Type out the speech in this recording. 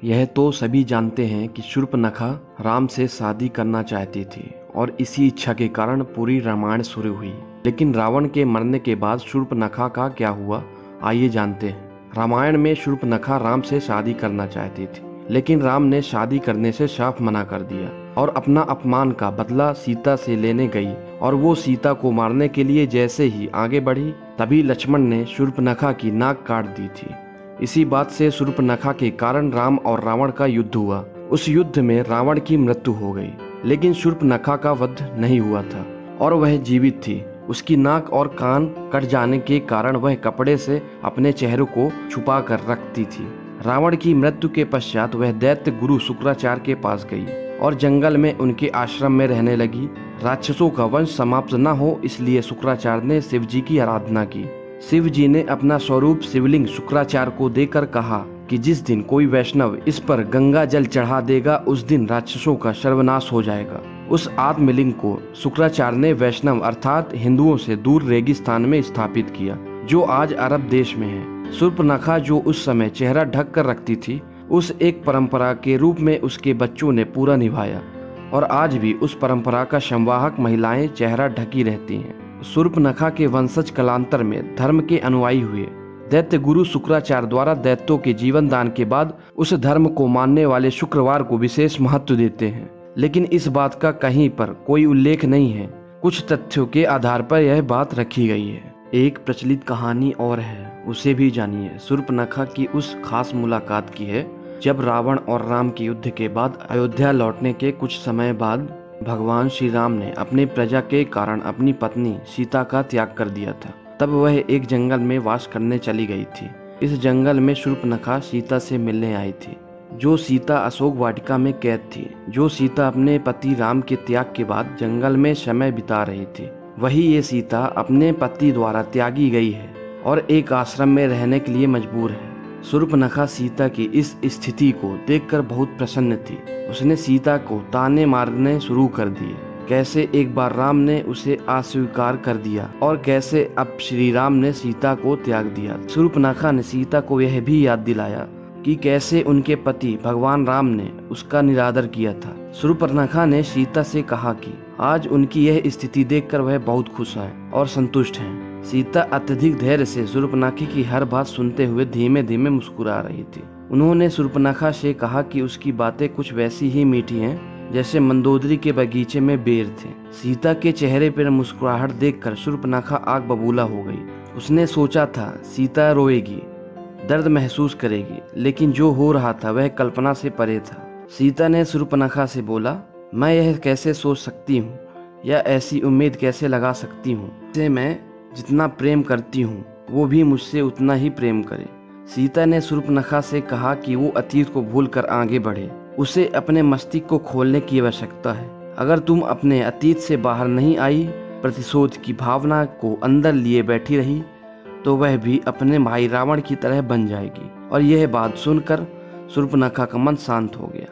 यह तो सभी जानते हैं कि शूर्पणखा राम से शादी करना चाहती थी और इसी इच्छा के कारण पूरी रामायण शुरू हुई। लेकिन रावण के मरने के बाद शूर्पणखा का क्या हुआ, आइए जानते हैं। रामायण में शूर्पणखा राम से शादी करना चाहती थी, लेकिन राम ने शादी करने से साफ मना कर दिया और अपना अपमान का बदला सीता से लेने गई। और वो सीता को मारने के लिए जैसे ही आगे बढ़ी, तभी लक्ष्मण ने शूर्पणखा की नाक काट दी थी। इसी बात से शूर्पणखा के कारण राम और रावण का युद्ध हुआ। उस युद्ध में रावण की मृत्यु हो गई, लेकिन शूर्पणखा का वध नहीं हुआ था और वह जीवित थी। उसकी नाक और कान कट जाने के कारण वह कपड़े से अपने चेहरे को छुपा कर रखती थी। रावण की मृत्यु के पश्चात वह दैत्य गुरु शुक्राचार्य के पास गई और जंगल में उनके आश्रम में रहने लगी। राक्षसों का वंश समाप्त न हो, इसलिए शुक्राचार्य ने शिव जी की आराधना की। शिव जी ने अपना स्वरूप शिवलिंग शुक्राचार्य को देकर कहा कि जिस दिन कोई वैष्णव इस पर गंगा जल चढ़ा देगा, उस दिन राक्षसों का सर्वनाश हो जाएगा। उस आत्मलिंग को शुक्राचार्य ने वैष्णव अर्थात हिंदुओं से दूर रेगिस्तान में स्थापित किया, जो आज अरब देश में है। शूर्पणखा जो उस समय चेहरा ढक कर रखती थी, उस एक परंपरा के रूप में उसके बच्चों ने पूरा निभाया और आज भी उस परंपरा का संवाहक महिलाएं चेहरा ढकी रहती हैं। शूर्पणखा के वंशज कालांतर में धर्म के अनुयायी हुए। दैत्य गुरु शुक्राचार्य द्वारा दैत्यों के जीवन दान के बाद उस धर्म को मानने वाले शुक्रवार को विशेष महत्व देते हैं, लेकिन इस बात का कहीं पर कोई उल्लेख नहीं है। कुछ तथ्यों के आधार पर यह बात रखी गई है। एक प्रचलित कहानी और है, उसे भी जानिए। शूर्पणखा की उस खास मुलाकात की है जब रावण और राम के युद्ध के बाद अयोध्या लौटने के कुछ समय बाद भगवान श्री राम ने अपनी प्रजा के कारण अपनी पत्नी सीता का त्याग कर दिया था। तब वह एक जंगल में वास करने चली गई थी। इस जंगल में शूर्पणखा सीता से मिलने आई थी, जो सीता अशोक वाटिका में कैद थी, जो सीता अपने पति राम के त्याग के बाद जंगल में समय बिता रही थी। वही ये सीता अपने पति द्वारा त्यागी गई है और एक आश्रम में रहने के लिए मजबूर है। शूर्पणखा सीता की इस स्थिति को देखकर बहुत प्रसन्न थी। उसने सीता को ताने मारने शुरू कर दिए। कैसे एक बार राम ने उसे अस्वीकार कर दिया और कैसे अब श्री राम ने सीता को त्याग दिया। शूर्पणखा ने सीता को यह भी याद दिलाया कि कैसे उनके पति भगवान राम ने उसका निरादर किया था। शूर्पणखा ने सीता से कहा कि आज उनकी यह स्थिति देखकर वह बहुत खुश है और संतुष्ट हैं। सीता अत्यधिक धैर्य से शूर्पणखा की हर बात सुनते हुए धीमे धीमे मुस्कुरा रही थी। उन्होंने शूर्पणखा से कहा कि उसकी बातें कुछ वैसी ही मीठी हैं जैसे मंदोदरी के बगीचे में बेर थे। सीता के चेहरे पर मुस्कुराहट देखकर शूर्पणखा आग बबूला हो गई। उसने सोचा था सीता रोएगी, दर्द महसूस करेगी, लेकिन जो हो रहा था वह कल्पना से परे था। सीता ने शूर्पणखा से बोला, मैं यह कैसे सोच सकती हूँ या ऐसी उम्मीद कैसे लगा सकती हूँ जिसे मैं जितना प्रेम करती हूँ वो भी मुझसे उतना ही प्रेम करे। सीता ने शूर्पणखा से कहा कि वो अतीत को भूलकर आगे बढ़े। उसे अपने मस्तिष्क को खोलने की आवश्यकता है। अगर तुम अपने अतीत से बाहर नहीं आई, प्रतिशोध की भावना को अंदर लिए बैठी रही, तो वह भी अपने भाई रावण की तरह बन जाएगी। और यह बात सुनकर शूर्पणखा का मन शांत हो गया।